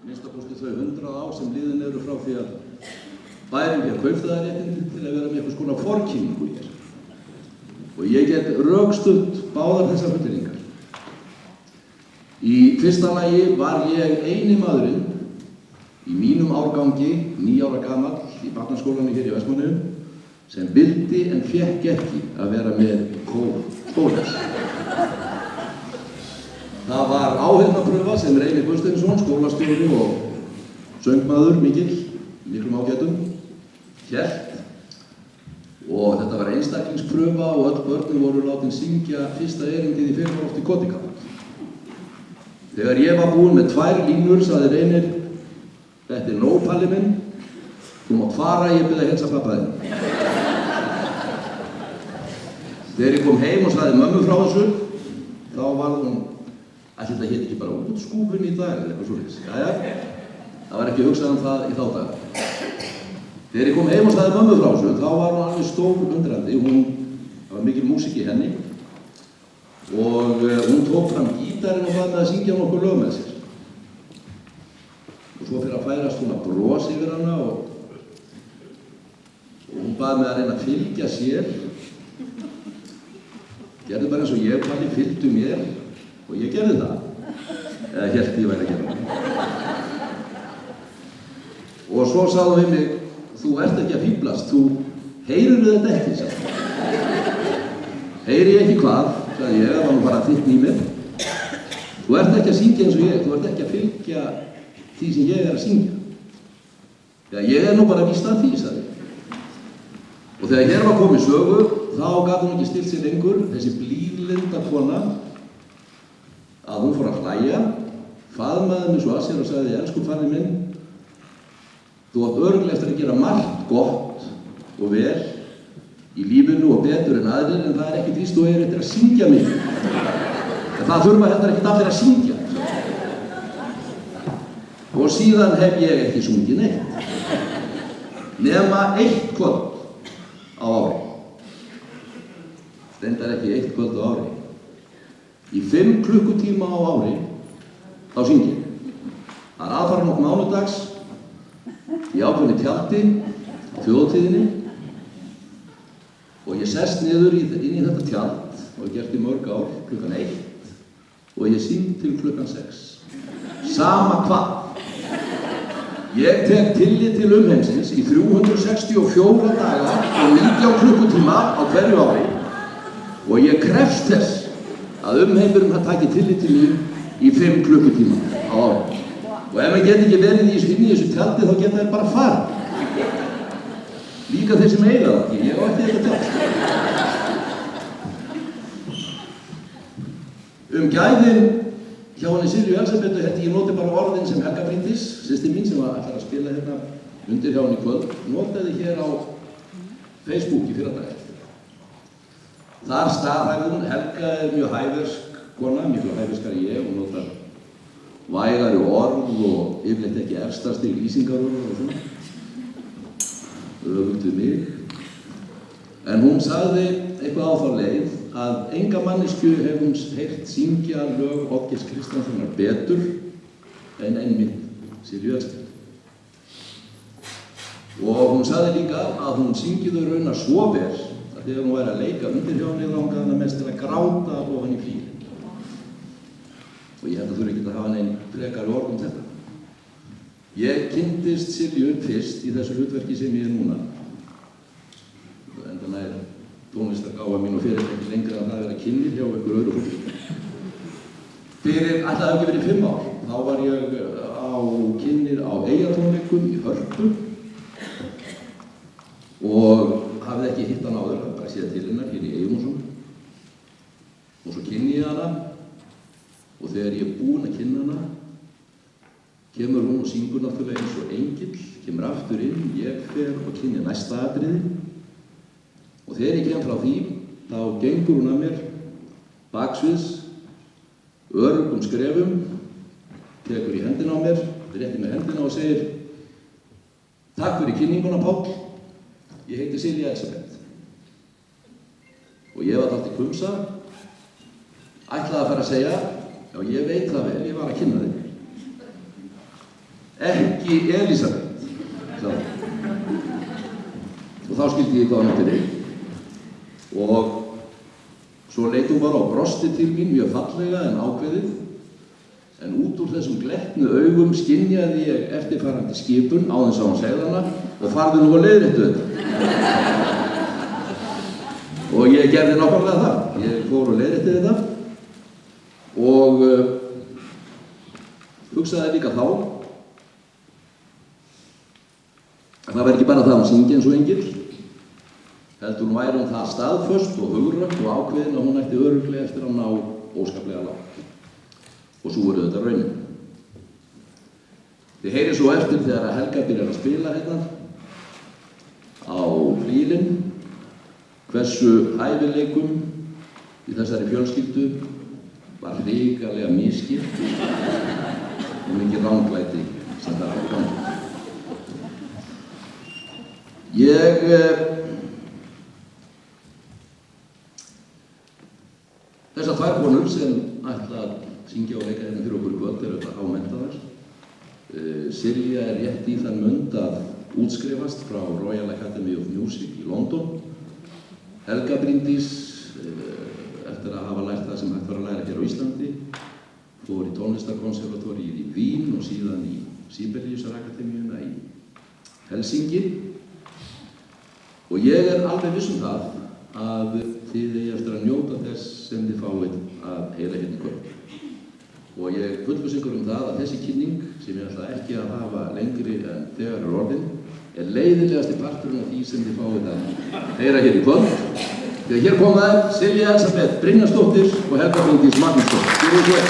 minnst að kosti þau 100 ár sem liðin eru frá því að bærinn hér kaupti það réttindi til að vera með einhvers konar forkynningu hér. Og ég get rökstutt báðar þessar fullyrðingar. Í fyrsta lagi var ég eini maðurinn í mínum árgangi, 9 ára gamall, í barnaskólanum hér í Vestmannaeyjum, sem vildi en fékk ekki að vera með kór skólans. Það var áheyrnarprufa sem Reynir Guðsteinsson, skólastjóri og söngmaður miklum ágætum, hélt. Og þetta var einstaklingspröfa og öll börnin voru látin syngja fyrsta erindið í Fegurðarloft í Kotikapa. Þegar ég var búinn með 2 línur, sagði Reynir, þetta er nóg, Palli minn, þú mátt fara, ég bið að heilsa pabba þinn. Þegar ég kom heim og sagði mömmu frá þessu, þá var hún, ætli þetta hét ekki bara útskúfun í dag eða eitthvað svoleiðis. Jæja, það var ekki hugsað það í þá daga. Þegar ég kom heim og sagði mömmu frá þessu, þá var hún alveg stór undrandi, það var mikil músík í henni og hún tók fram gítarinn og var með að syngja nokkur lög með sér. Og svo fyrir að færast hún að bros yfir hana og hún bað mig að reyna að fylgja sér. Gerðu bara eins og ég, Palli, fylgdu mér og ég gerði það. Eða hélt ég væri að gera það. Og svo sagði hún við mig, þú ert ekki að fíblast, þú heyrirðu þetta ekki, sagði. Heyri ég ekki hvað, sagði ég, það var nú bara þitt í mér. Þú ert ekki að syngja eins og ég, þú ert ekki að fylgja því sem ég er að syngja. Já, ég er nú bara víst að því, sagði. Og þegar hér var komið sögu, þá gat hún ekki stilt sér lengur, þessi blíðlynda kona, að hún fór að hlæja, faðmaði mig svo að sér og sagði, elsku Palli minn, þú átt örugglega eftir að gera margt gott og vel í lífinu og betur en aðrir, en það er ekki víst þú eftir að syngja mikið. En það þurfa heldur ekki allir að syngja. Og síðan hef ég ekki sungið neitt. Nema 1 kvöld á ári. Reyndar ekki 1 kvöld á ári. Í 5 klukkutíma á ári, þá syng ég. Það er aðfaranótt mánudags, í ákveðnu tjaldi, á þjóðhátíðinni. Og ég sest niður inn í þetta tjald, og ég gert í mörg ár, klukkan 1, og ég syng til klukkan 6. Sama hvað. Ég tek tillit til umheimsins í 364 daga og 19 klukkutíma á hverju ári og ég krefst þess að umheimurinn taki tillit til mín í 5 klukkutíma á ári. Og ef maður get ekki verið inn í þessu tjaldi þá geta þeir bara fara. Líka þeir sem eiga það ekki, ég á ekki þetta tjald. Gæðin hjá henni Silju Elsabetu held ég noti bara orðin sem Helga Bryndís, systir mín sem var ætlar að spila hérna undir hjá henni í kvöld, notaði hér á Facebook í fyrradag. Þar staðhæfði hún, Helga er mjög hæversk kona, miklu hæverskari ég, hún notar vægari orð og yfirleitt ekki efstastig lýsingarorð og svona. Öfugt við mig. En hún sagði eitthvað á þá leið að enga manneskju hefur hún heyrt syngja lög Oddgeir Kristjánssonar betur en einmitt Silju Elsabetu. Og hún sagði líka að hún syngi þau raunar svo vel að þegar hún væri að leika undir hjá henni langaði hana mest til að gráta ofan í flýr. Og ég held að þurfi ekki að hafa neinn frekari orð þetta. Ég kynntist Silju fyrst í þessu hlutverki sem ég er núna. Enda nær tónlistargáfa mín og fyrir ekki lengra en það að vera kynnir hjá einhver öðru fólki. Fyrir, ætlaði það ekki verið 5 ár, þá var ég á kynnir á Eyjatónleikum í Hörpu og hafði ekki hitt hann áður, bara séð til hennar hér í Eyjólfsson. Og svo kynni ég hana og þegar ég er búinn að kynna hana, kemur hún og syngur náttúrulega eins og engill, kemur aftur inn, ég fer og kynni næsta atriði. Og þegar ég kem frá því, þá gengur hún að mér, baksviðs, öruggum skrefum, tekur í hendina á mér, réttir mér hendina og segir takk fyrir kynninguna, Páll, ég heiti Silja Elsabet. Og ég var dálítið hvumsa, ætlaði að fara að segja, já ég veit það vel, ég var að kynna þig. ekki Elísabet, sagði hún. Og þá skildi ég hvað hann átti við. Og svo leit hún bara og brosti til mín mjög fallega en ákveðið. En út úr þessum glettnu augum skynjaði ég eftirfarandi skipun á þess að hún segði hana og farðu nú að leiðréttu þetta. Og ég gerði nákvæmlega það. Ég fór og leiðrétti þetta og hugsaði líka þá að það væri ekki bara það að syngja eins og engill, heldur hún væri það staðföst og hugrökk og ákveðin að hún ætti örugglega eftir að ná óskaplega langt. Og svo eru þetta raunin. Þið heyrið svo eftir þegar að Helga byrjar að spila hérna á flílinn hversu hæfileikum í þessari fjölskyldu var hrikalega misskipt og mikið ranglæti sem það átti gangi. Þessar tvær konur sem ætla að syngja og leika hérna fyrir okkur í kvöld eru þetta hámenntaðar. Silja er rétt í þann mund að útskrifast frá Royal Academy of Music í London. Helga Bryndís, eftir að hafa lært það sem hægt var að læra hér á Íslandi, fór í tónlistarkonservatóríið í Vín og síðan í Sibeliusakademíuna í Helsingi. Og ég er alveg viss um það að þið eigi eftir að njóta þess sem þið fáið að heyra hérna í kvöld. Og ég fullviss ykkur um það að þessi kynning, sem ég ætla ekki að hafa lengri en þegar er orðin, er leiðilegasti parturinn af því sem þið fáið að heyra hér í kvöld. Þegar hér kom þær Silja Elsabeth Brynjarsdóttir og Helga Bryndís Magnúsdóttir. Gjörðu svo.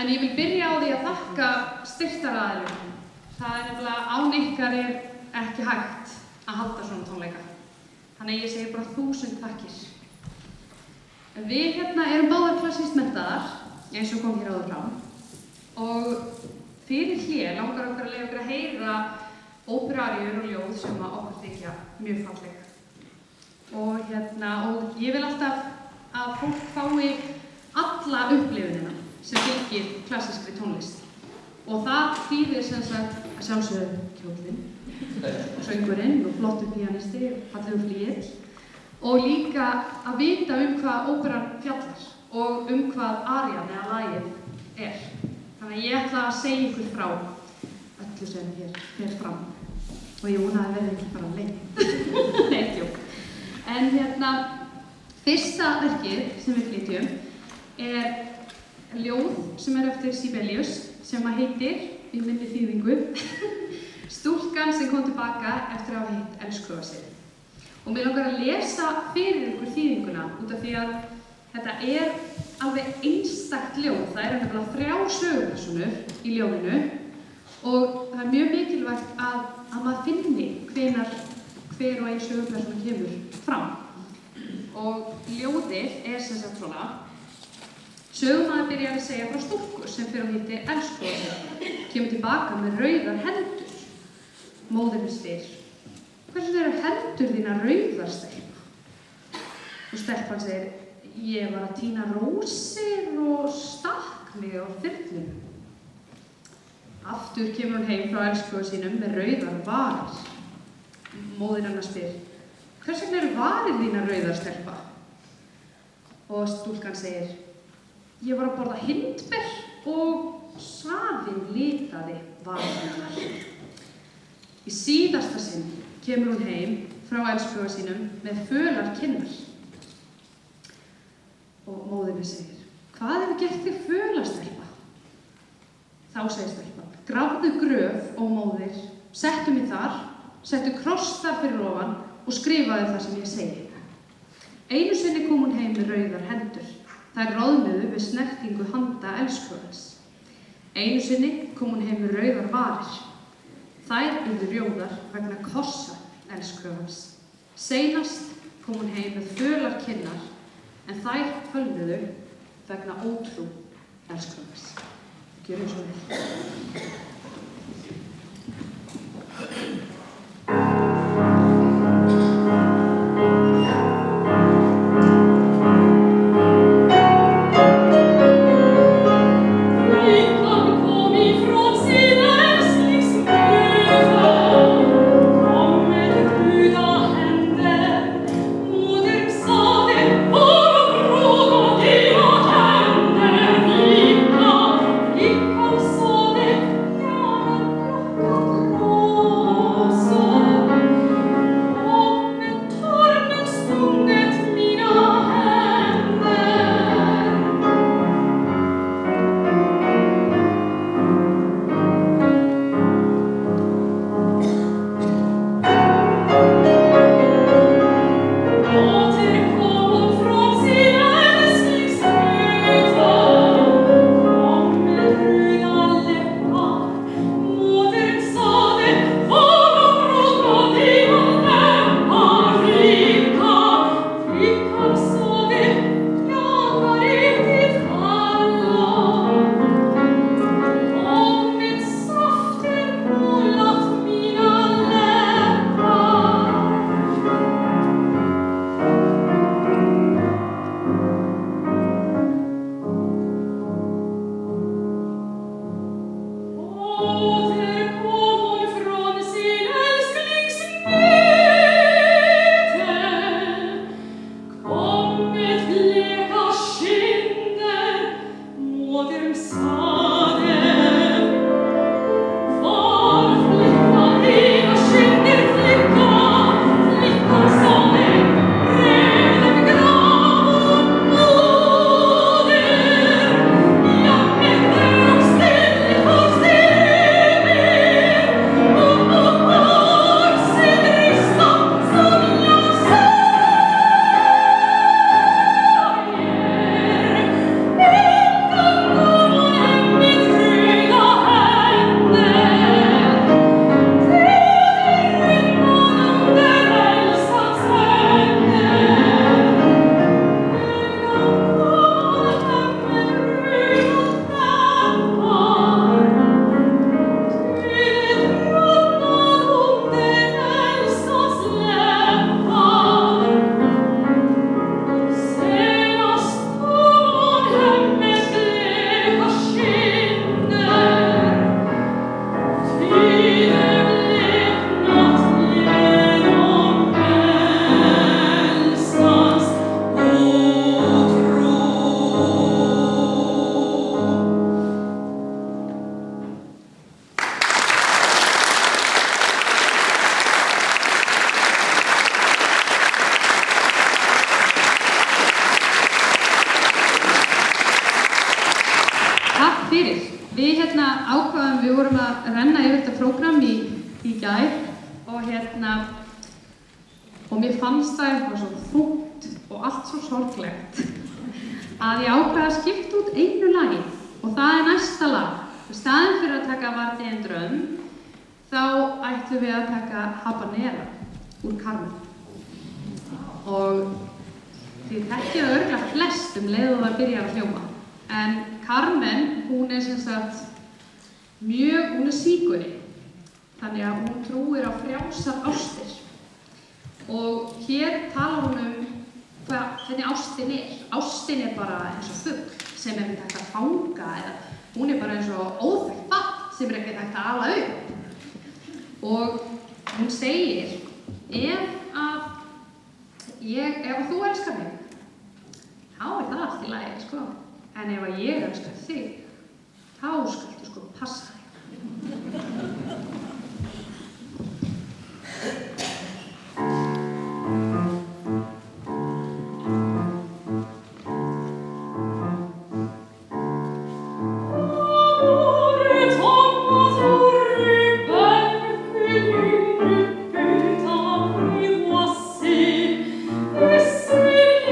En ég vil byrja á því að þakka styrktaraðilum. Það er nefnilega án ykkar er ekki hægt að halda svona tónleika. Þannig ég segi bara 1000 þakkir. Við erum báðar klassískt menntaðar, eins og kom hér áður fram. Og fyrir hér langar okkar að leyfa okkur að heyra óperáríur og ljóð sem okkur þykja mjög falleg. Og ég vil alltaf að fólk fái alla upplifunina sem fylgir klassískri tónlist. Og það þýðir sem sagt að sjálfsögðu kjólinn, söngurinn og flottur píanisti, fallegur flygill og líka að vita hvað óperan fjallar og hvað arían eða lagið er. Þannig að ég ætla að segja ykkur frá öllu sem hér fer fram og ég vona að það verði ekki bara lengi. Nei, djók. En fyrsta verkið sem við flytjum er ljóð sem er eftir Sibelius sem heitir, í minni þýðingu, Stúlkan sem kom tilbaka eftir að hafa hitt elskhuga sinn. Og mig langar að lesa fyrir ykkur þýðinguna út af því að þetta er alveg einstakt ljóð. Það eru nefnilega 3 sögupersónur í ljóðinu og það er mjög mikilvægt að maður finni hver og ein sögupersóna kemur fram. Og ljóðið er sem sagt svona. Sögumaður byrjar að segja frá stúlku sem fyrir að hitti elskhuga sinn, kemur tilbaka með rauðar hendur. Móðirin spyr, hversu eru hendur þínar rauðar, stelpa? Og stelpan segir, ég var að tína rósir og stakk mig á þyrlunum. Aftur kemur hún heim frá elskhuga sínum með rauðar varir. Móðir hennar spyr, hvers vegna eru varir þínar rauðar, stelpa? Og stúlkan segir, ég var að borða hindber og safinn litaði varir hennar. Í síðasta sinn kemur hún heim frá elskhuga sínum með fölar kinnar. Og móðirin segir, hvað hefur gert þig föla, stelpa? Þá segir stelpan, grafðu gröf, ó móðir, settu mig þar, settu kross þar fyrir ofan og skrifaðu það sem ég segi. Einu sinni kom hún heim með rauðar hendur. Þær roðnuðu við snertingu handa elskhugarins. Einu sinni kom hún heim með rauðar varir. Þær urðu rjóðar vegna kossa elskhugarins. Seinast kom hún heim með fölar kinnar, en þær fölnuðu vegna ótrú elskhugarins. Gjörðu svo vel. Við vorum að renna yfir þetta prógram í gær og mér fannst það eitthvað svo þungt og allt svo sorglegt að ég ákveða að skipta út einu lagi og það er næsta lag. Í staðinn fyrir að taka Vart í en dröm þá ætlum við að taka Habanera úr Carmen. Og þið þekkið það örugglega flest leið og það byrjar að hljóma. En Carmen, hún er sem sagt hún er sígauri, þannig að hún trúir á frjálsar ástir. Og hér talar hún hvernig ástin er. Ástin er bara eins og fugl sem er ekki hægt að fanga, eða hún er bara eins og óþekkt barn sem er ekki hægt að ala upp. Og hún segir, ef þú elskar mig, þá er það allt í lagi, sko. En ef ég elskar þig, þá skaltu sko passa þig. Yes.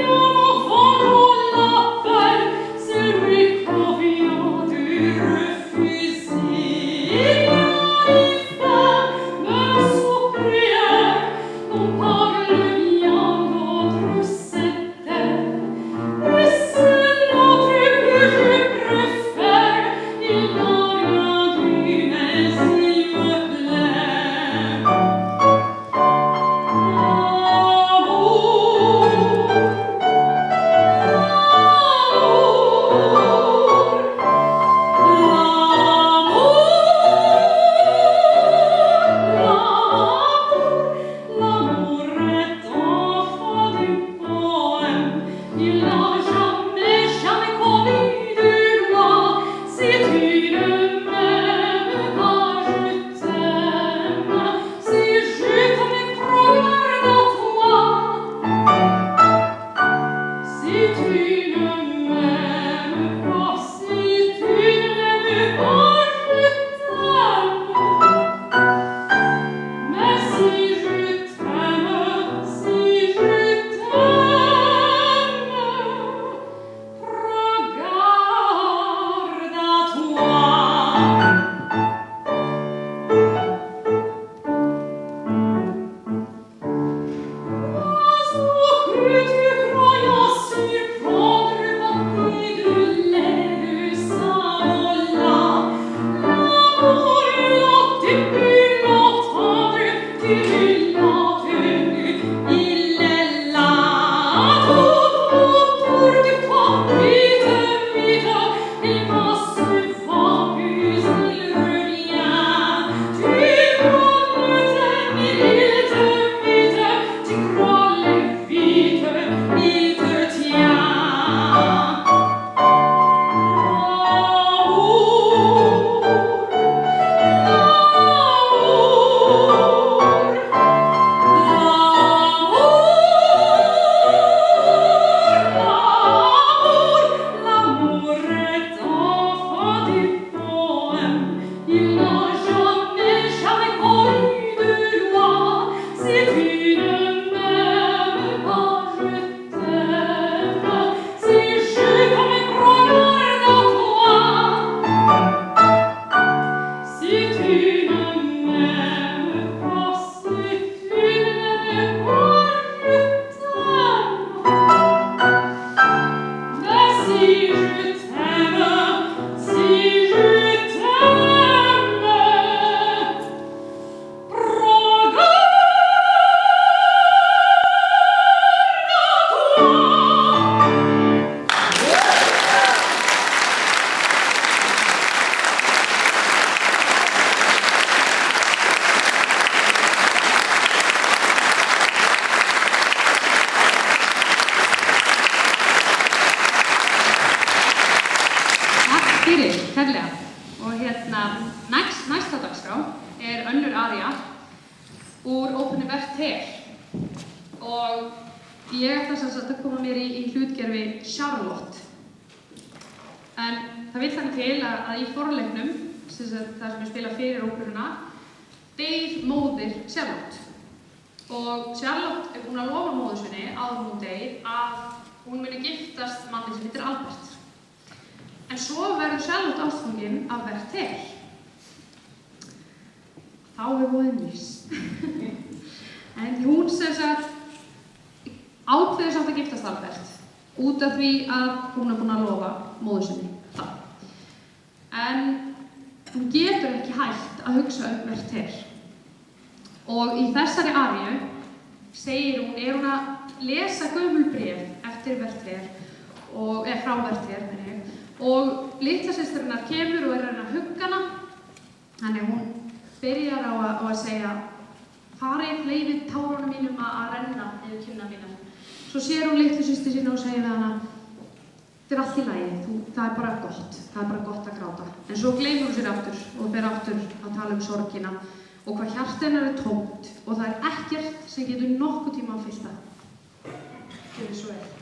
kærlega. Og næsta dagskrá önnur aría úr óperunni Werther. Og ég ætla sem sagt að koma mér í hlutgerfi Charlotte. En það vill þannig til að í forleiknum, það sem ég spila fyrir óperuna, deyr móðir Charlotte. Og Charlotte búin að lofa móður sinni áður hún deyr að hún muni giftast manni sem heitir Albert. En svo verður Charlotte ástfangin af Werther. Þá voðinn lýst. En hún sem sagt ákveður samt að giftast Albert út af því að hún búin að lofa móður sinni það. En hún getur ekki hægt að hugsa Werther. Og í þessari aríu segir hún, hún að lesa gömul bréf eftir Werther frá Werther, og litla systirinnar kemur og reyna að hugga hana. Þannig hún byrjar á að segja: farið, hleyfið tárunum mínum að renna yfir kinnar mínar. Svo sér hún litlu systir sína og segir við hana: þetta allt í lagi, það bara gott, það bara gott að gráta. En svo gleymur hún sér aftur og fer aftur að tala sorgina og hvað hjarta hennar tómt og það ekkert sem getur nokkuð tíma að fylla. Gjörðu svo vel.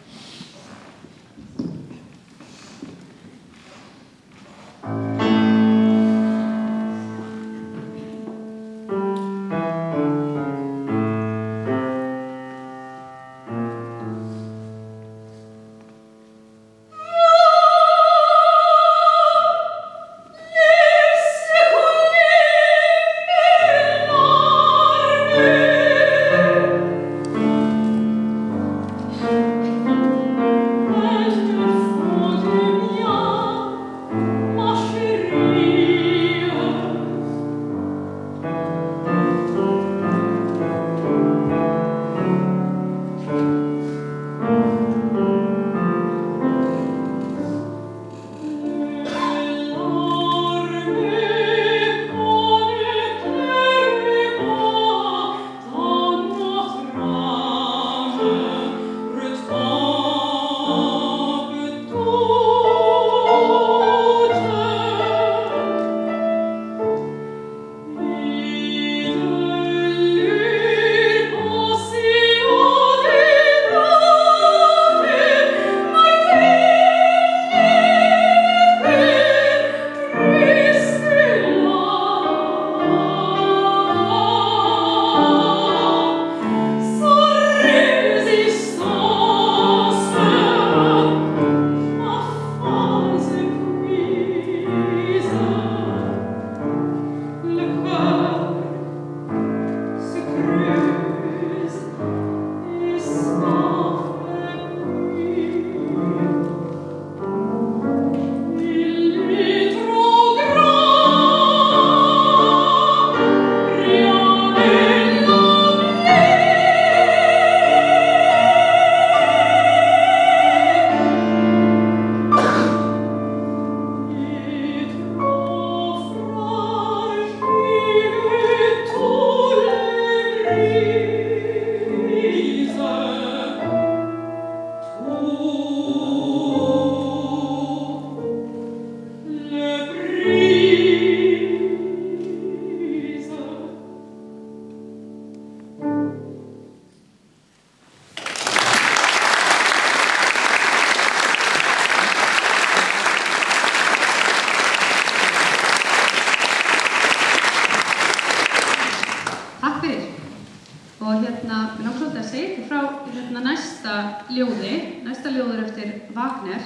Næsta ljóð eftir Wagner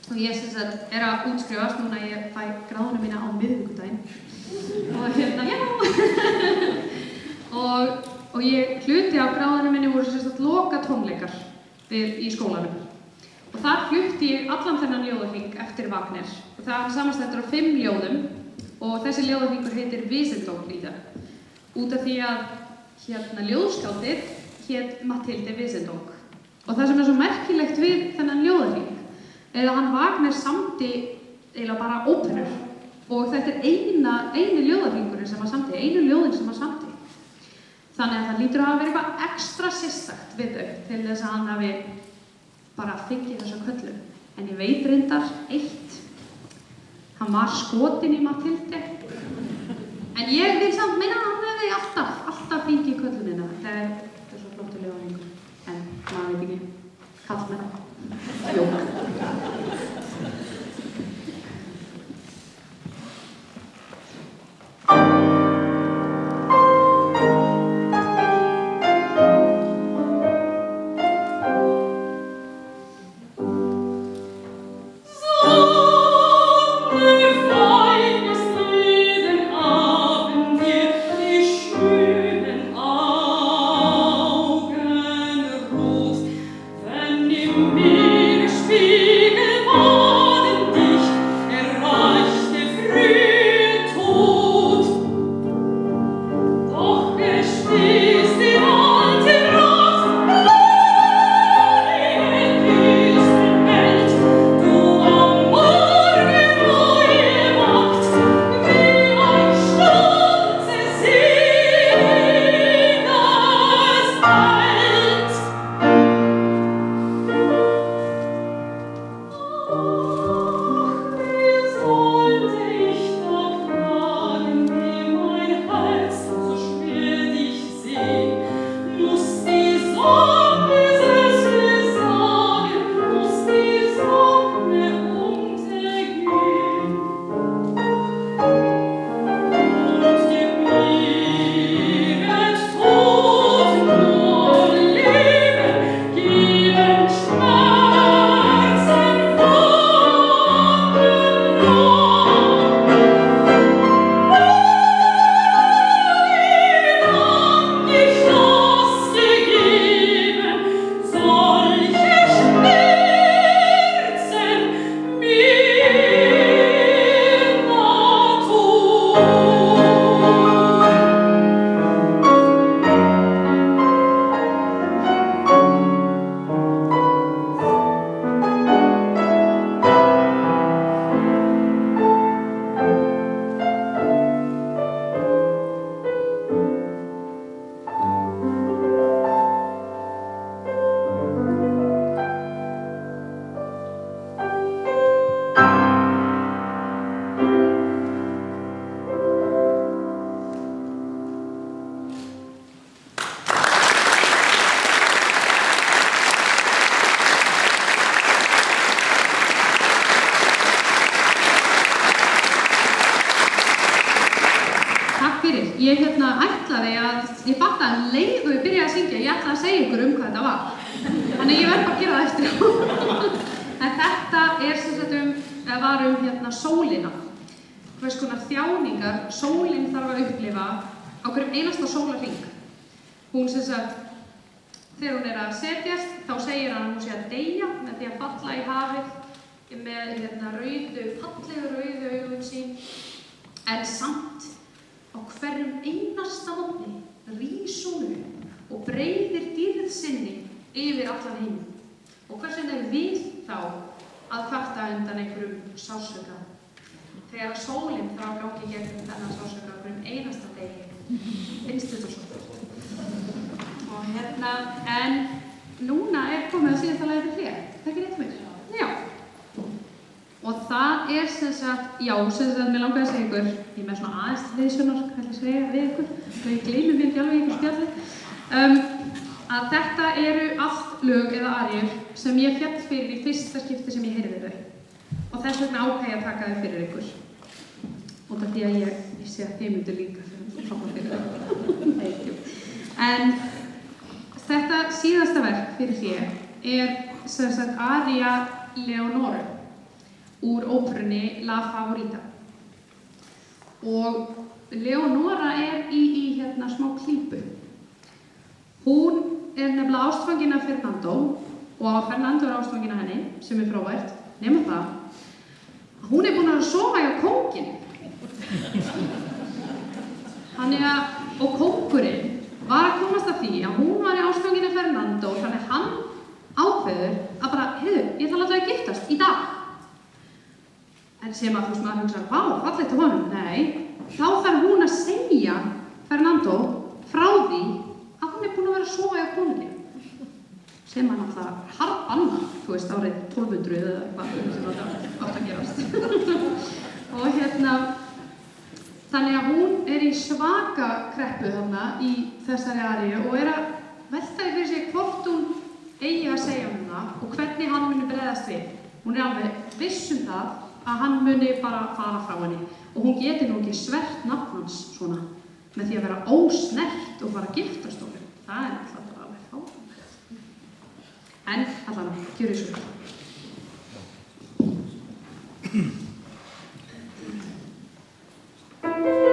og ég að útskrifast núna, ég fæ gráðuna mína á miðvikudaginn og já og ég hluti af gráðuna minni voru loka tónleikar í skólanum og þar flutti ég allan þennan ljóðahring eftir Wagner og það samanstendur á 5 ljóðum og þessi ljóðahringur heitir Wiesenthal-lieder út af því að ljóðskáldið hét Mathilde Wiesenthal. Og það sem svo merkilegt við þennan ljóðahring að hann Wagner samdi eiginlega bara óperur og þetta eini ljóðahringurinn sem hann samdi, einu ljóðin sem hann samdi. Þannig að það lítur að vera eitthvað ekstra sérstakt við þau til þess að hann hafi bara fengið þessa köllu. En ég veit reyndar eitt Hann var skotinn í Mathildi. En ég vil samt meina að hann hefði alltaf fengið köllunina. Það er svo flottur ljóðningur. En maður veit ekki. Kallmenn. Jók. Ég ætlaði að ég fattaði um leið og ég byrjaði að syngja, ég ætlaði að segja ykkur hvað þetta var. Þannig ég verð bara að gera það eftir á. En þetta er sem sagt var sólina. Hvers konar þjáningar sólin þarf að upplifa á hverjum einasta sólarhring. Hún sem sagt, þegar hún er að setjast, þá segir hann að hún sé að deyja með því að falla í hafið með fallegu rauðu augun sín. En samt á hverjum einasta morgni rís hún upp og breiðir dýrð sinni yfir allan heiminn. Og hvers vegna er við þá að kvarta undan einhverjum sársauka? Þegar sólin þarf að gangi gegnum þennan sársauka á hverjum einasta degi. Finnst þetta svo? Og en núna er komið að síðasta lagi til hlé. Þekkir þetta mér? Já. Og það er mér langaði að segja ykkur, ég er með svona aðeins viðsjónar, hvað ætla að segja við ykkur, þegar ég gleymi mér ekki alveg ykkur spjalli, að þetta eru allt lög eða aríur sem ég féll fyrir í fyrsta skipti sem ég heyrði þau. Og þess vegna ákveði ég að taka þau fyrir ykkur. Og það því að ég sé að þið myndu líka fyrir þau. En þetta síðasta verk fyrir þér er aría Leonore úr óperunni La Favorita. Og Leonora er í smá klípu. Hún er nefnilega ástfangin af Fernando og Fernando er ástfangin af henni, sem er frábært, nema það að hún er búin að sofa hjá kónginn. Og kóngurinn var að komast að því að hún var ástfangin af Fernando, þannig að hann ákveður að bara, ég ætla að láta þau giftast í dag. En sem að maður hugsa, vá, fallegt á honum. Nei, þá þarf hún að segja Fernando frá því að hún er búin að vera að sofa hjá konunni. Sem hann alltaf harðbannað, árið 1200 eða eitthvað sem þetta átt að gerast. Og þannig að hún í svaka kreppu þarna í þessari aríu og að velta fyrir sig hvort hún eigi að segja það og hvernig hann muni bregðast við. Hún alveg viss það að hann muni bara fara frá henni og hún geti nú ekki svert nafn hans svona með því að vera ósnert og fara að giftast honum. Það alltaf bara alveg fáránlegt. En allavega, gjörðu svo. Oh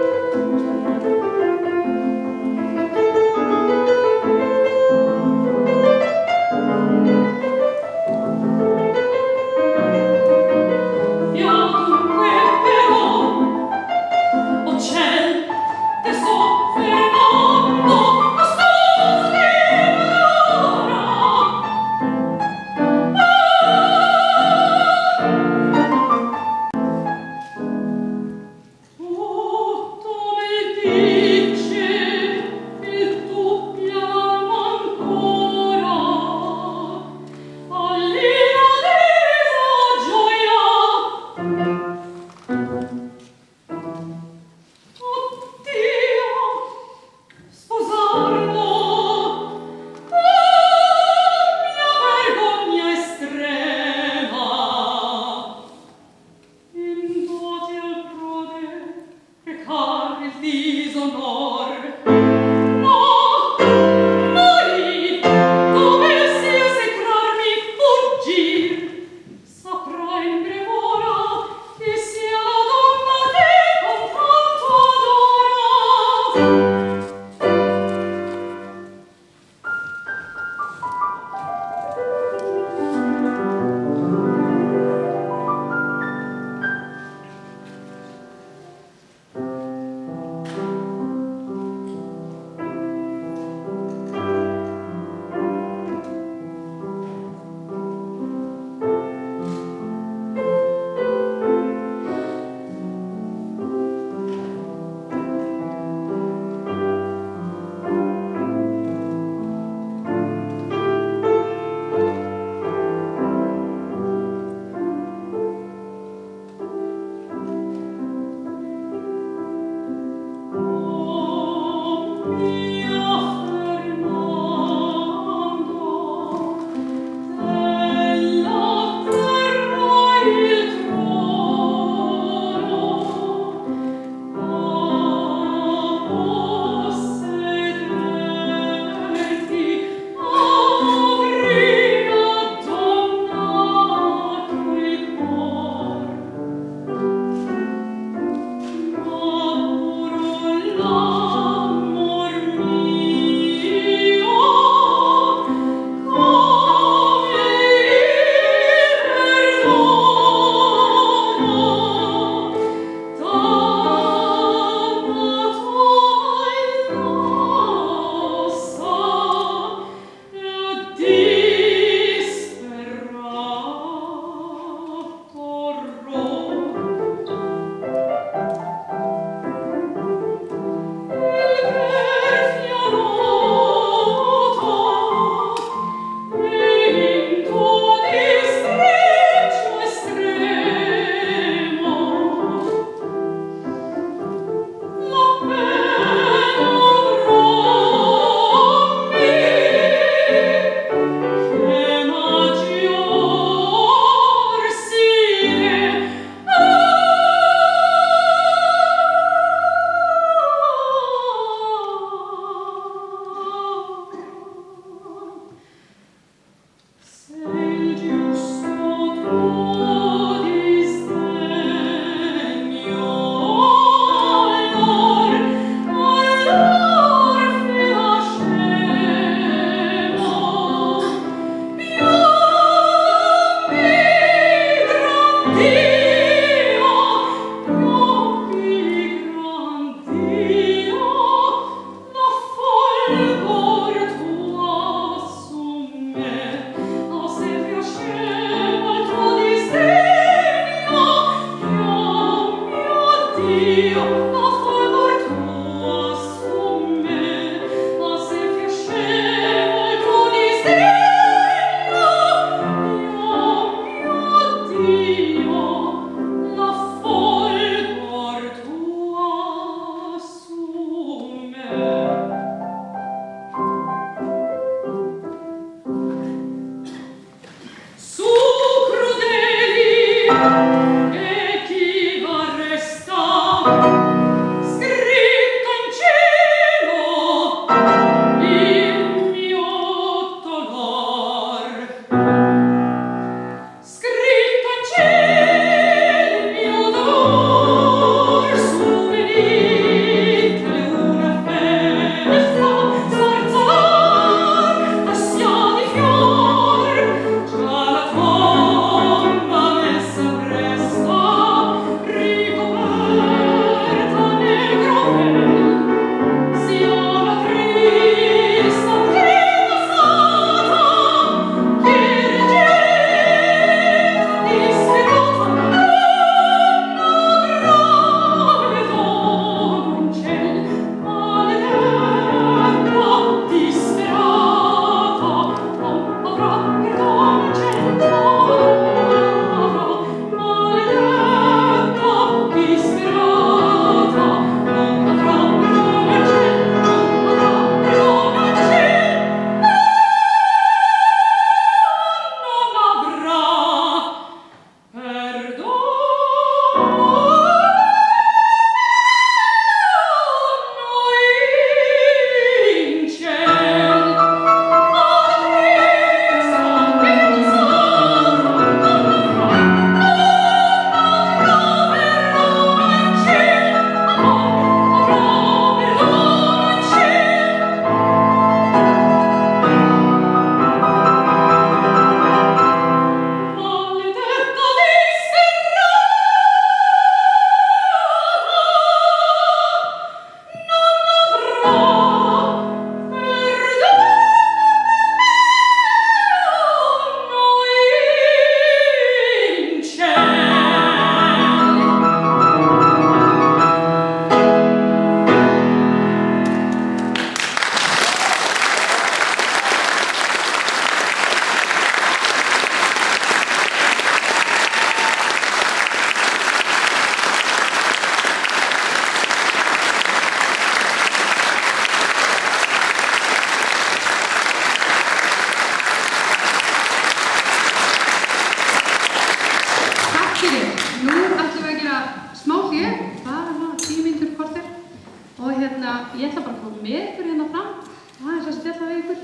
ég ætla bara að koma með ykkur hérna fram og aðeins að spjalla við ykkur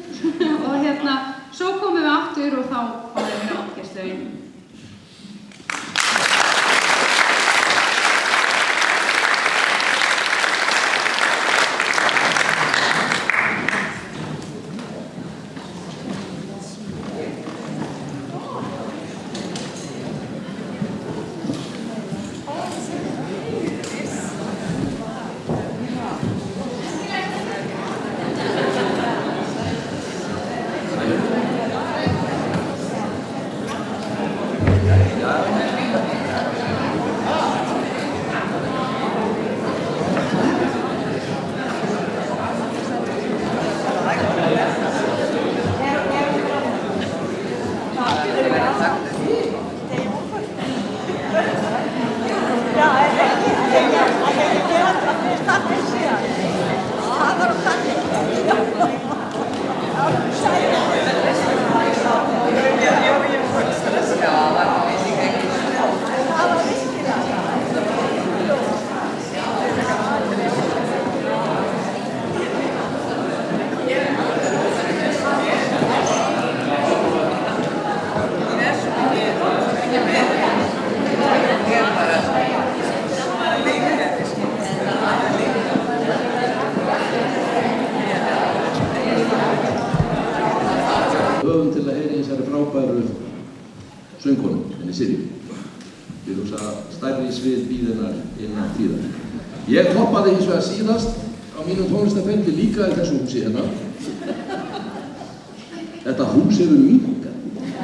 og svo komum við aftur og þá fáum við andgæstlögin. Höfum til að heyra í þessari frábæru söngkonu, henni Sirju. Við erum stærri svið bíðinnar innan tíðar. Ég toppaði hins vegar síðast á mínum tónlistarferli líka í þessu húsi hérna. Þetta hús hefur minnkað.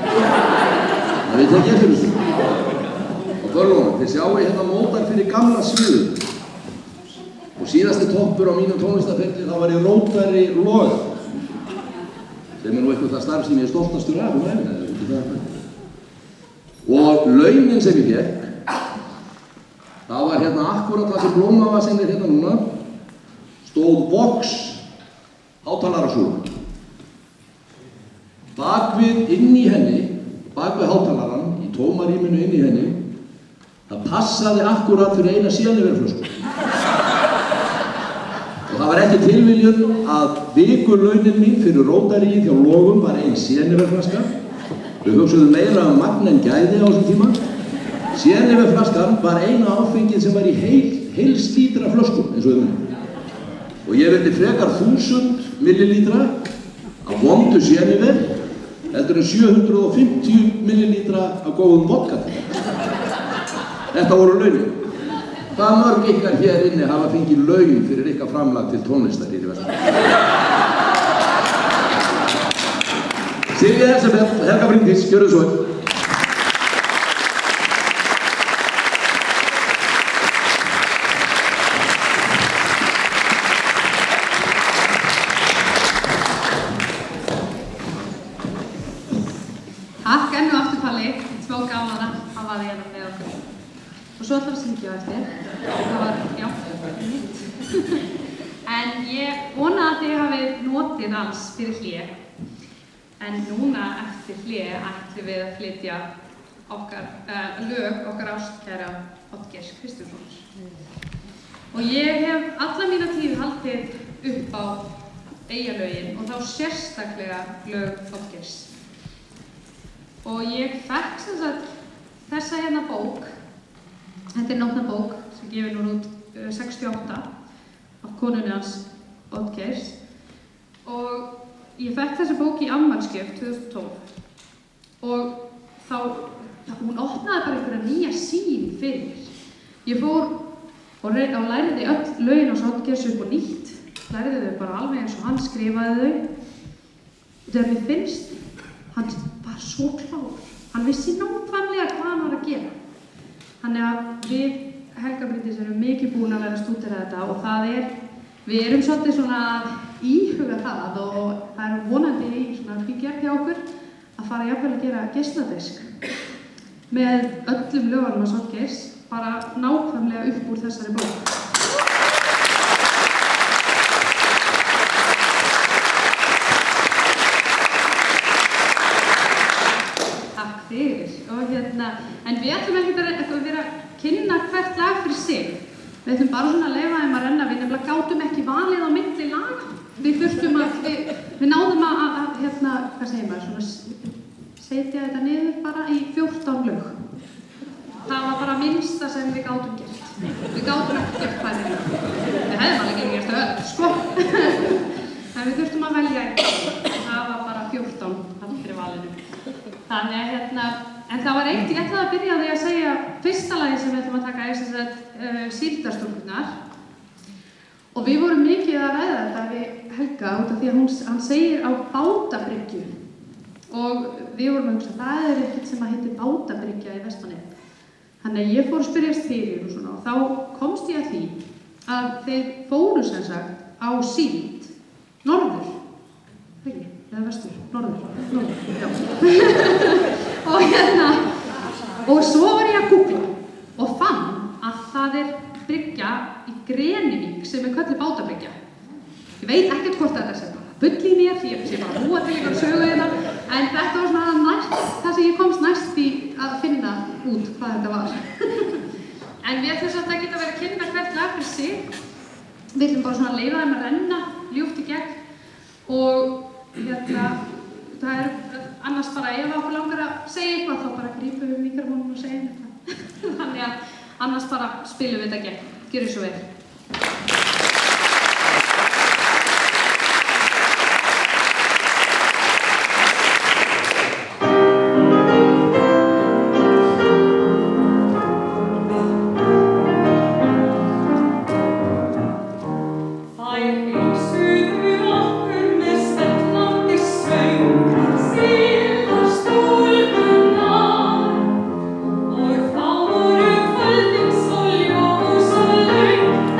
Það veit ekki eftir þessu. Og förlónum, þið sjáu hérna mótar fyrir gamla sviðu. Og síðasti toppur á mínum tónlistarferli þá var ég Rótari Loga. Sem nú eitthvað það starf sem ég stoltastur af æfina. Og launin sem ég fékk, það var hérna akkurat það sem blómavassinn hérna núna, stóð Vox hátalarasúla. Bakvið inn í henni, bakvið hátalaran, í tómarýminu inn í henni, Það passaði akkúrat fyrir eina Jeneverflösku. Og það var ekki tilviljun að vikulaunin mín fyrir rótaríið hjá Logum var ein Jeneverflaska. Við hugsuðum meira magn en gæði á þessum tíma. Jeneverflaskan var eina áfengið sem var í heilslítra flöskum, eins og við munum. Og ég vildi frekar 1000 millilítra af vondu Jenever heldur en 750 millilítra af góðum vodka. Þetta voru launin. Hvað mörg ykkar hér inni hafa fengið laun fyrir ykkar framlag til tónlistar hér í Vestmannaeyjum? Silja Elsebeth, Helga Bryndís, gjörðu svo. Takk enn og aftur Palli, smá gaman að hafa þig hérna með okkur. Og svo ætlar að syngja á eftir. Það var, já, mitt. En ég vona að þið hafið notið alls fyrir hlé. En núna eftir hlé ætlum við að flytja lög okkar ástkæra Oddgeirs Kristjánssonar. Og ég hef alla mína tíð haldið upp á Eyjalögin og þá sérstaklega lög Oddgeirs. Og ég fekk sem sagt þessa hérna bók, þetta er nótnabók sem gefur núna út 68 af konunni hans Oddgeirs og ég fekk þessa bók í afmælisgjöf 2012 og þá, hún opnaði bara einhverja nýja sýn fyrir mér. Ég fór og lærði öll lögin á Oddgeirs upp og nýtt, lærði þau bara alveg eins og hann skrifaði þau og þegar mér finnst hann var svo klár, hann vissi nákvæmlega hvað hann var að gera. Þannig að við Helga Bryndís erum mikið búin að vera að stúdera þetta og við erum svolítið svona að íhuga það og það er vonandi í svona fíkjart hjá okkur að fara jafnvel að gera geisladisk með öllum lögunum á Oddgeirs, bara nákvæmlega upp úr þessari bók. En við ætlum ekki að vera að kynna hvert lag fyrir sig. Við ætlum bara svona að leyfa þeim að renna, við nefnilega gátum ekki valið á milli lag. Við þurftum að, við náðum að hvað segir maður, svona setja þetta niður bara í 14 lög. Það var bara minnsta sem við gátum gert. Við gátum ekki gert hvað þeim. Við hefðum alveg ekki gert öll, sko. En við þurftum að velja eitthvað. Það var bara 14 allt fyrir valinu. Þannig að en það var eitt, ég ætlaði að byrja á því að segja fyrsta lagi sem við ætlum að taka er sem sagt Síldarstúlkurnar. Og við vorum mikið að ræða þetta við Helga út af því að hann segir á bátabryggju. Og við vorum að hugsa, það er ekkert sem að heitir bátabryggja í Vestmannaeyjum. Þannig að ég fór að spyrjast fyrir og svona og þá komst ég að því að þeir fóru sem sagt á síld, norður, ekki? Eða vestur, norður, já. Og svo var ég að googla og fann að það er bryggja í Grenivík sem er kölluð bátabryggja. Ég veit ekkert hvort þetta sé bara bull í mér, því ég sé bara búa til ykkur sögu hérna, en þetta var svona næst, það sem ég komst næst í að finna út hvað þetta var. En við ætlum samt ekki að vera að kynna hvert lag fyrir sig. Við ætlum bara svona að leyfa þeim að renna ljúft í gegn og það er annars bara, ef okkur langar að segja eitthvað þá bara grípum við mikrofónum og segjum eitthvað. Þannig að annars bara spilum við þetta gegn. Gjörðu svo vel. Og þá voru kvöldin svo ljós og löng.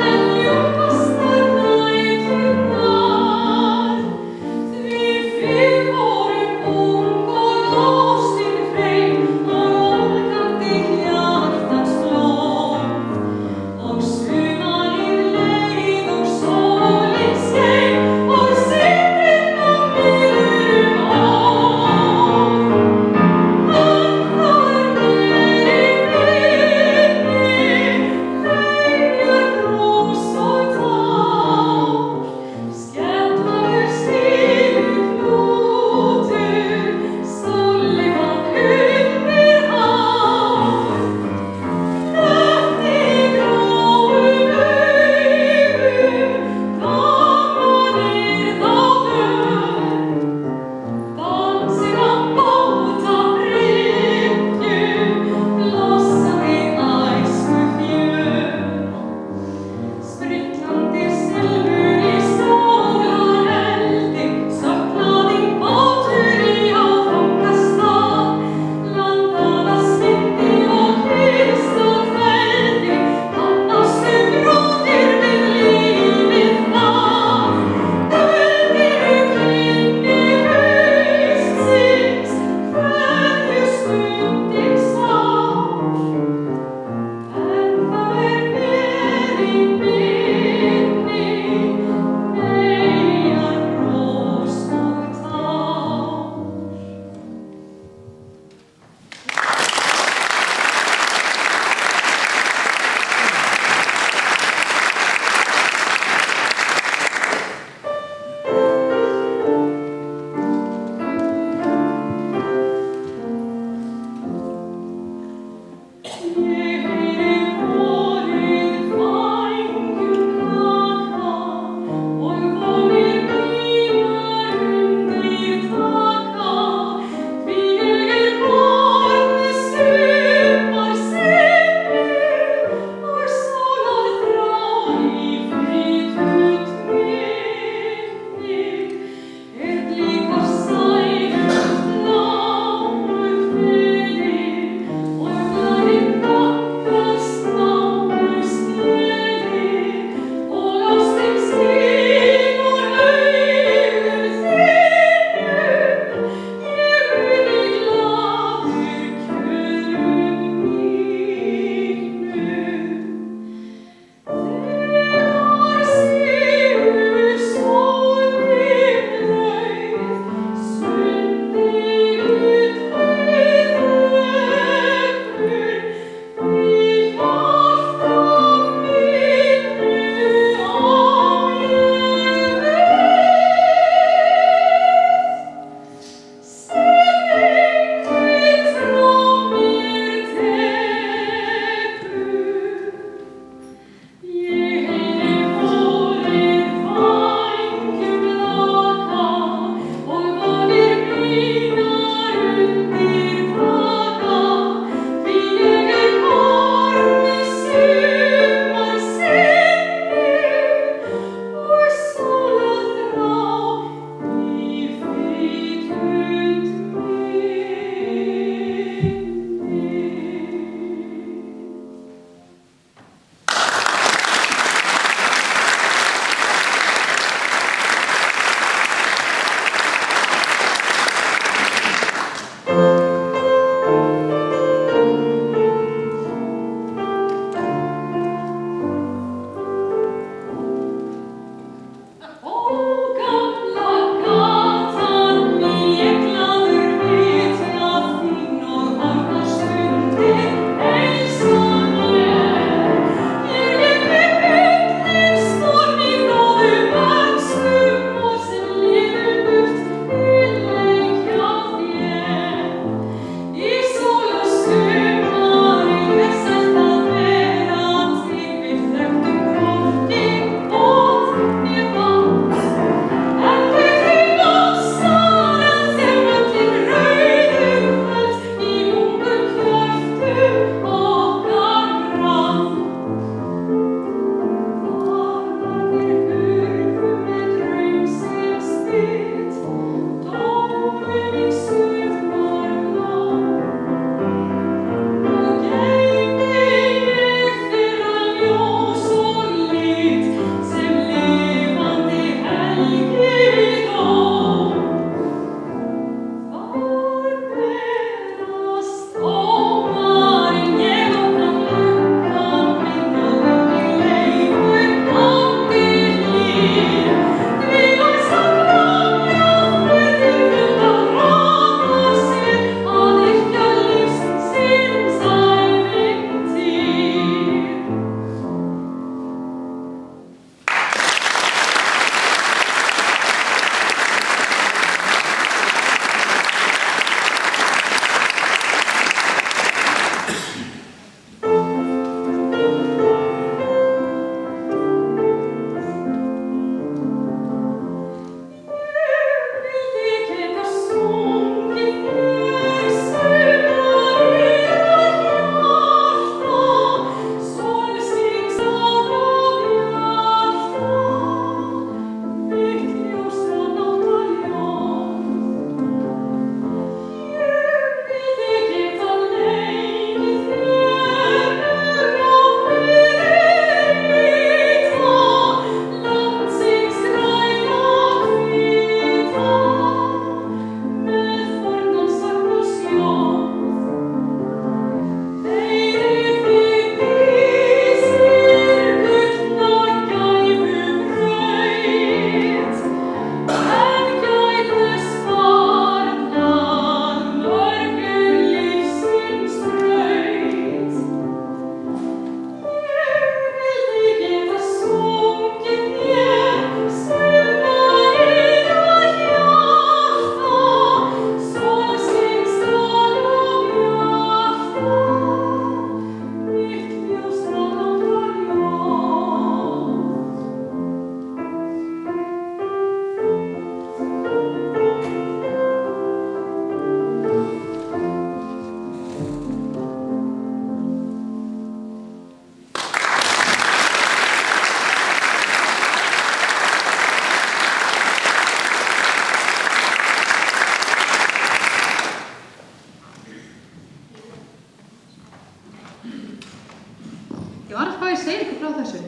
Ég var að fá að segja ykkur frá þessu.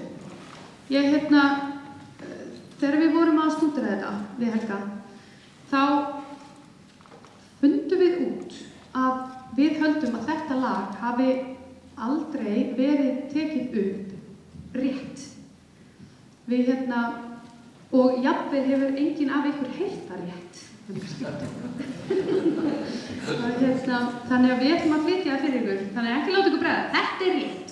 Þegar við vorum að stúdera þetta við Helga, þá fundum við út að við höldum að þetta lag hafi aldrei verið tekið upp rétt. Og jafnvel hefur enginn af ykkur heyrt það rétt. Þannig að við ætlum að flytja það fyrir ykkur. Þannig að ekki láta ykkur bregða. Þetta er rétt.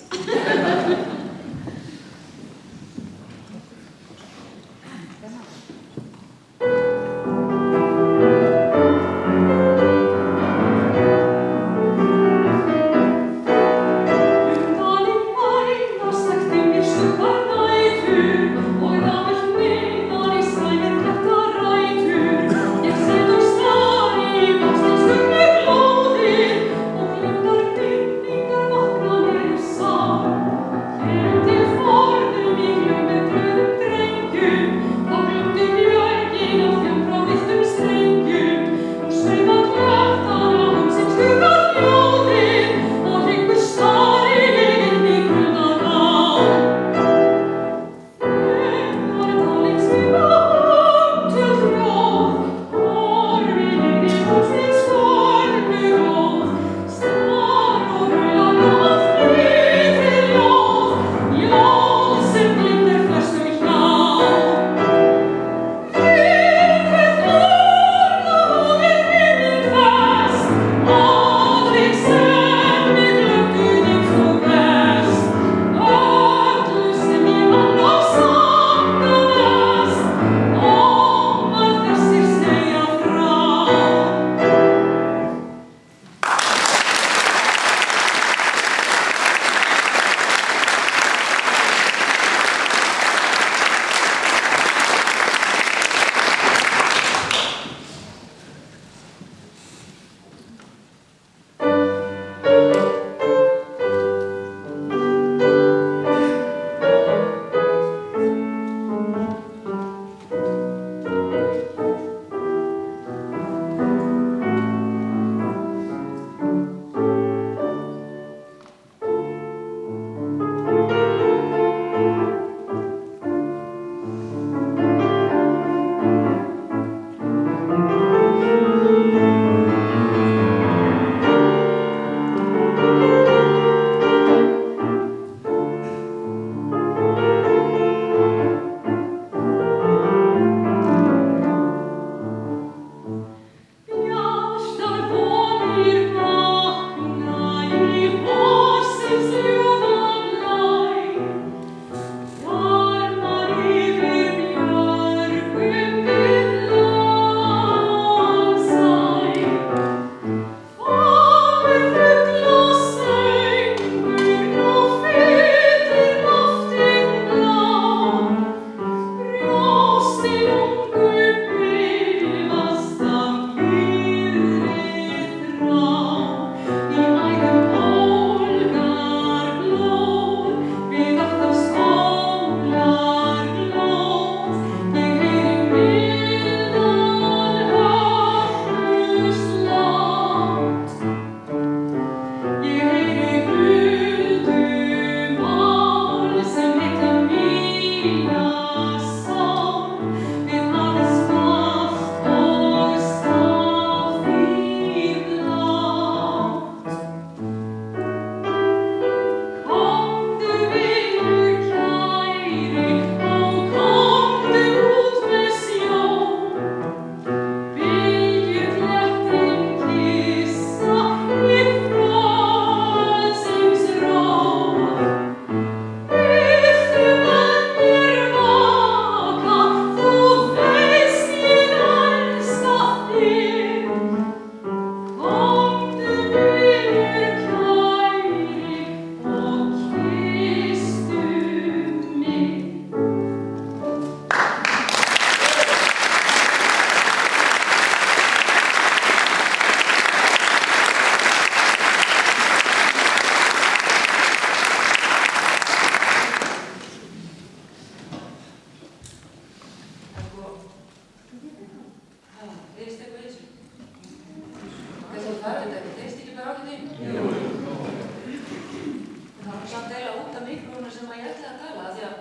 samt eiginlega út af mikrofónu sem ég ætlaði að tala, því að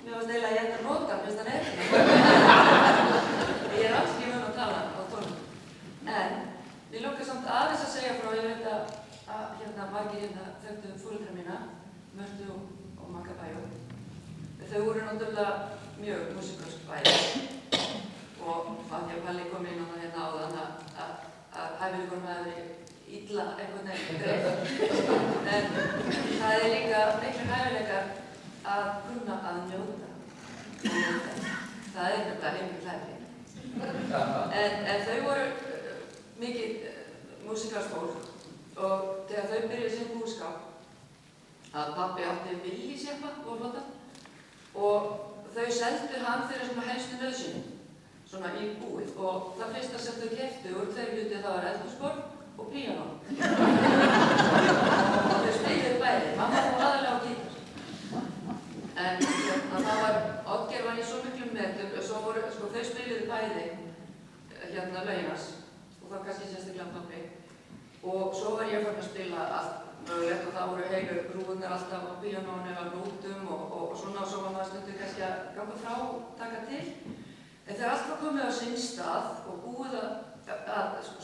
mér varst eiginlega ég ætti að nota hann, fyrst hann er. Ég alls ekki vön að tala á tónum. En mér langar samt aðeins að segja frá, ég veit að margir þekktu foreldra mína, Mörtu og Magga Bæjó. Þau voru náttúrulega mjög músíkalsk bæði og að því að Palli kom inn á það áðan að hæfileikunum hefði verið illa einhvern veginn greið. En það er líka miklu hæfileikar að kunna að njóta. Það er nefnilega heimil hæfileik. En þau voru mikið músíkalskt fólk og þegar þau byrjuðu sinn búskap að pabbi átti villisjeppa og flota og þau seldu hann fyrir svona helstu nauðsynjum, svona í búið og það fyrsta sem þau keyptu voru tveir hlutir, það var eldhúsborð og píanó. Þau spiluðu bæði, mamma fór aðallega á gítar. En það var, Oddgeir var í svo miklum metum og svo voru, þau spiluðu bæði lögin hans og það kannski sérstaklega pabbi. Og svo var ég farin að spila allt mögulegt og það voru heilu rúðunar alltaf á píanónu eða nótum og svona og svo var maður stundum kannski að ganga frá og taka til. En þegar allt var komið á sinn stað og búið að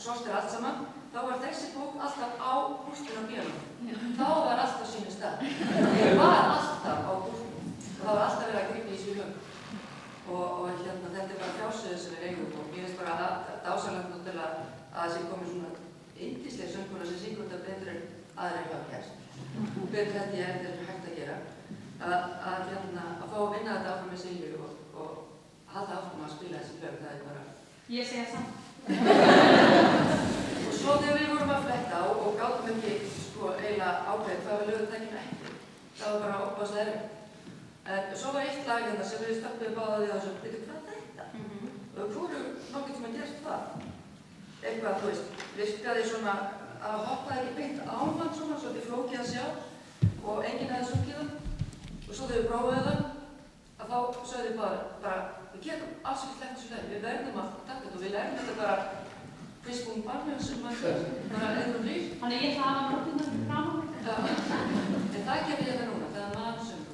sortera allt saman, þá var þessi bók alltaf á bústinu á píanónu. Þá var allt á sínu stað. Ég var alltaf á bústinu og það var alltaf verið að grípa í þessu hug. Og þetta er bara fjársuðið sem við eigum og mér finnst bara dásamlegt náttúrulega að það sé komið svona yndisleg söngkona sem syngur þetta betur en aðrir hafa gert. Betur þetta ég er hægt að gera. Að fá að vinna þetta áfram með Silju og halda áfram að spila þessi lög, það er bara... Ég segja samt. Og svo þegar við vorum að fletta og gátum ekki eiginlega ákveðið hvað við lögum tækjum ekki. Það var bara óbáslega erfitt. En svo var eitt lag sem við stöppuðum báða því að þessu, veitu hvað er þetta? Og hvoru nokkuð sem að gert það? Eitthvað, þú veist, virkaði svona að hoppaði ekki beint á mann svona, svolítið flókið að sjá og enginn hefði sungið það. Og svo þegar við prófuðu það, að þá sögðu við bara, við getum alls ekki sleppt þessu leið, við verðum að taka þetta og við lærðum þetta bara Fyrstbúin barnum sem maður bara einhvern líf. Þannig ég ætla að hafa nóttina fram á mig. Já, en það kemur ég það núna, það er mannsöngur.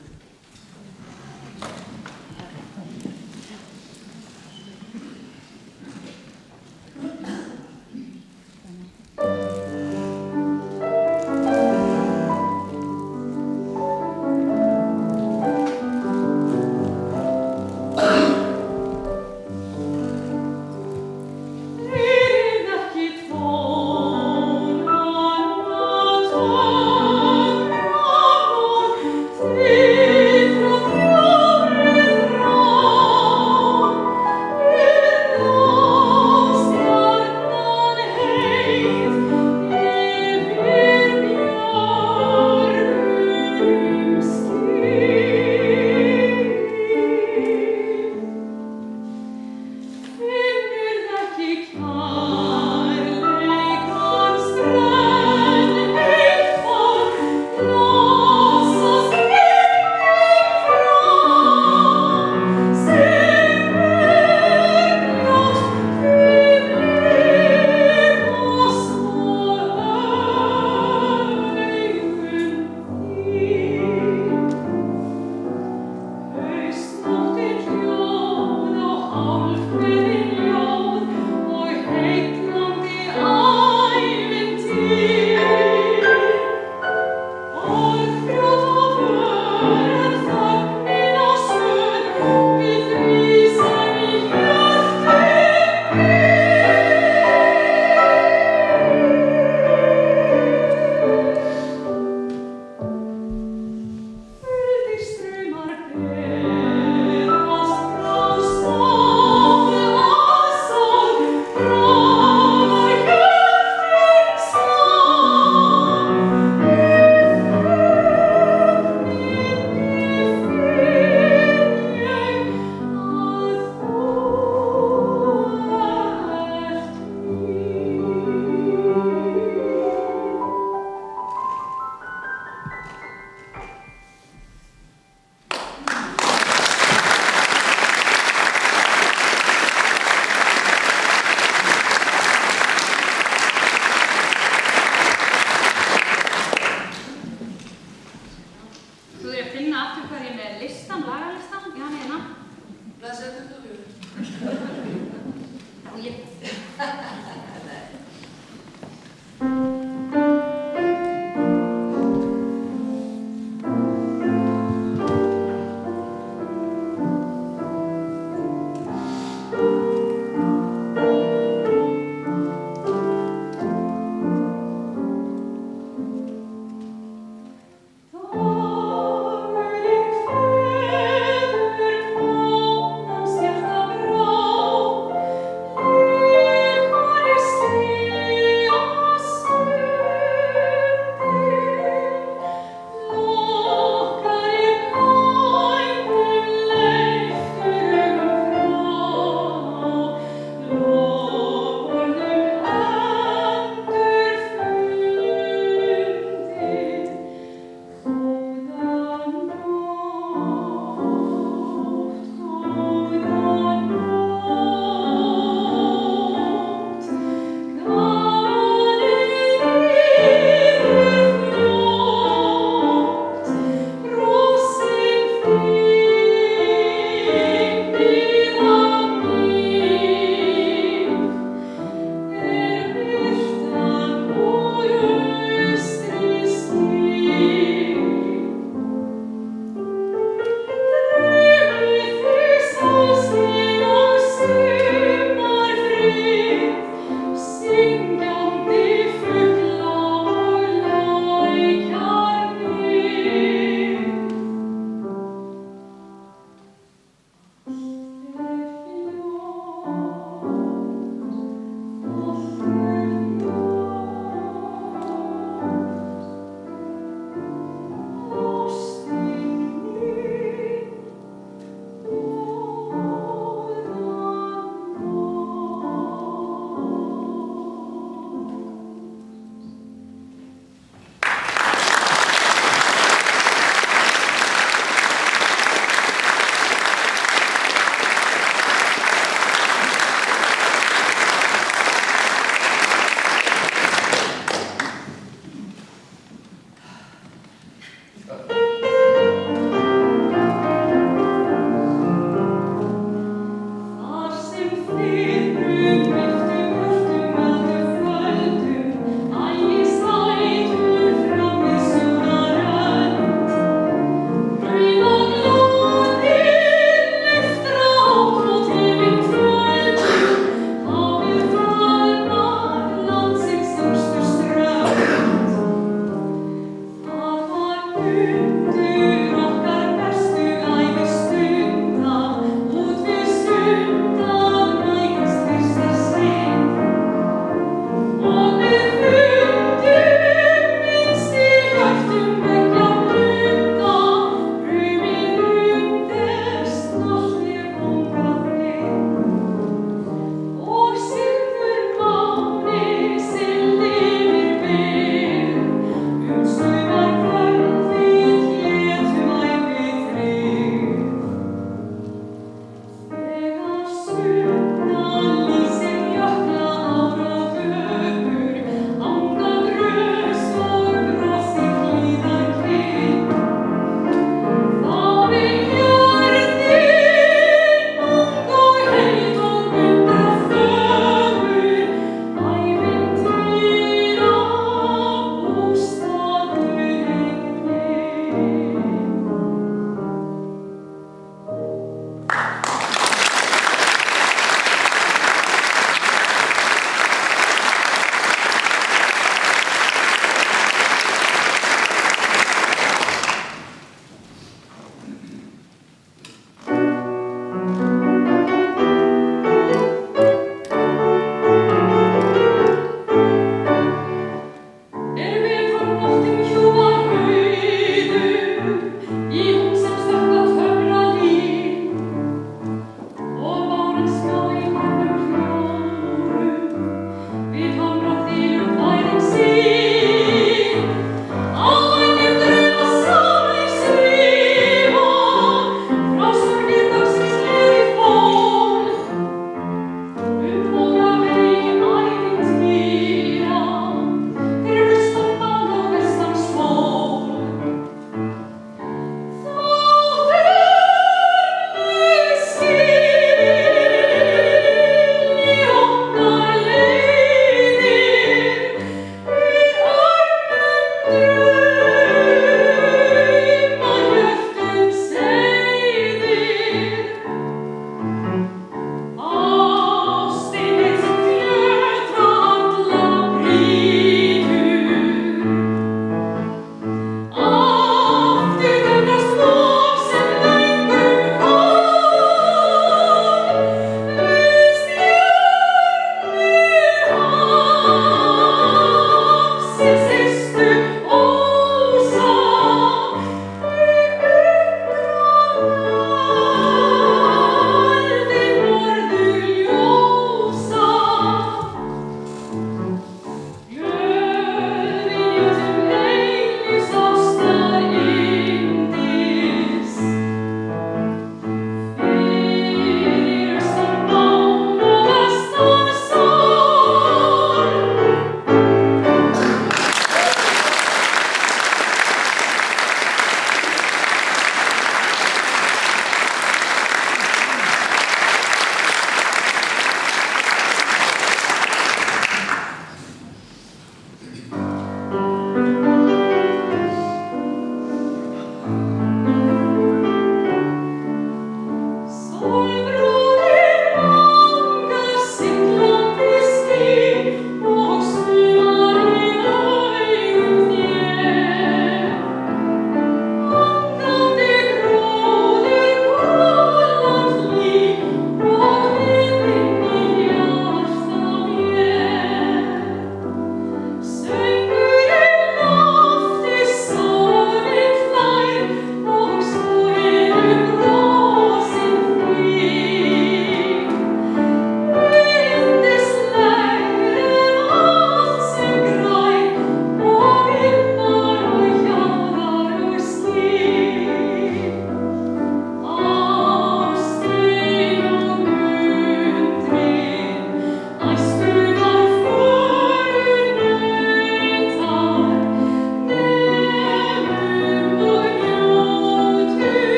Ekki tón og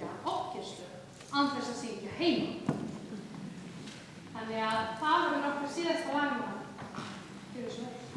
syngja orkestru án þess að syngja heima. Þannig að það verður okkar síðasta lag núna. Gjörðu svo vel.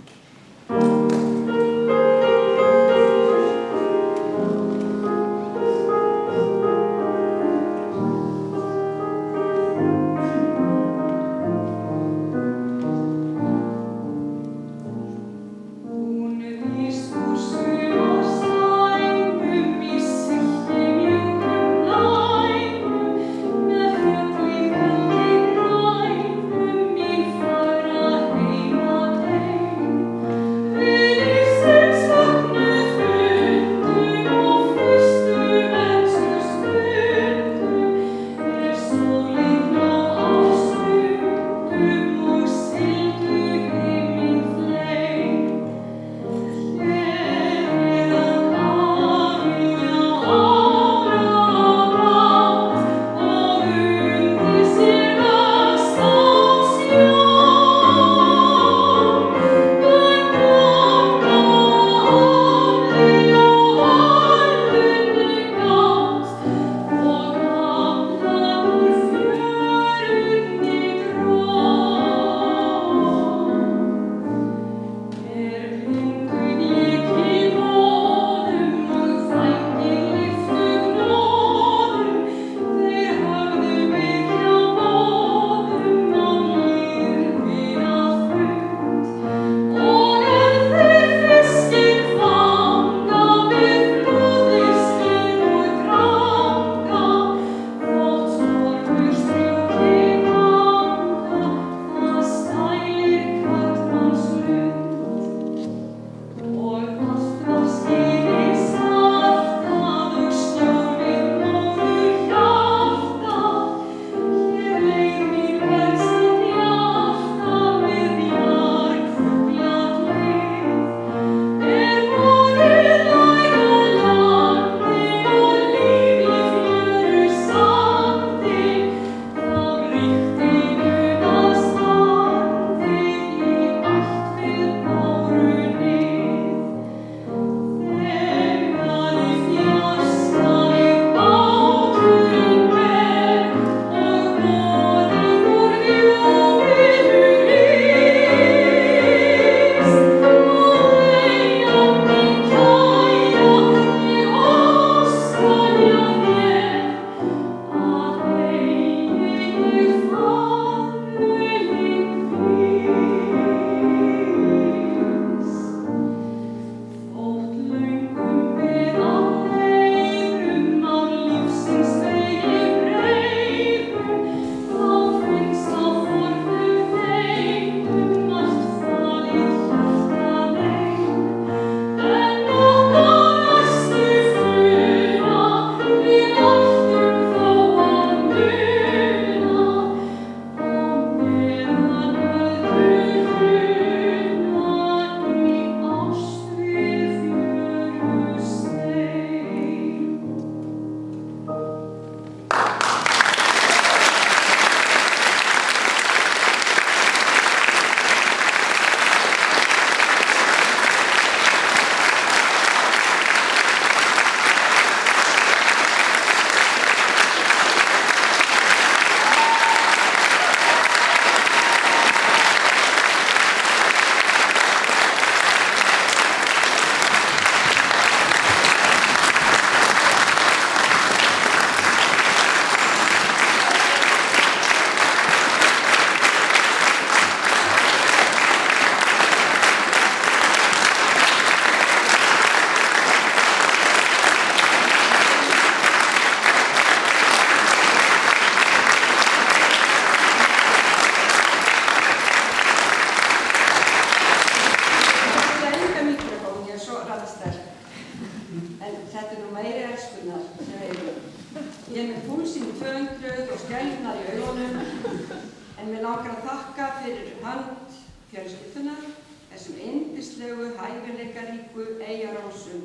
En mig langar að þakka fyrir hönd fjölskyldunar, þessum yndislegu, hæfileikaríku Eyjarósum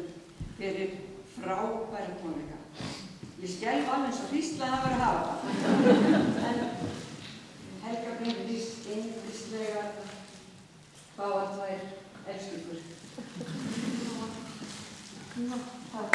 fyrir frábæra tónleika. Ég skelf alveg eins og hríslað að vera að hafa það. En Helga Bryndís, yndislega, báðar tvær, elsku ykkur. Takk.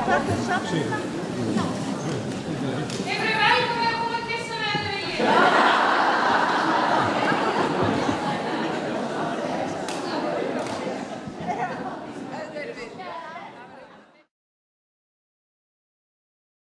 Hefur velkomin að koma að kissa með þetta vilji?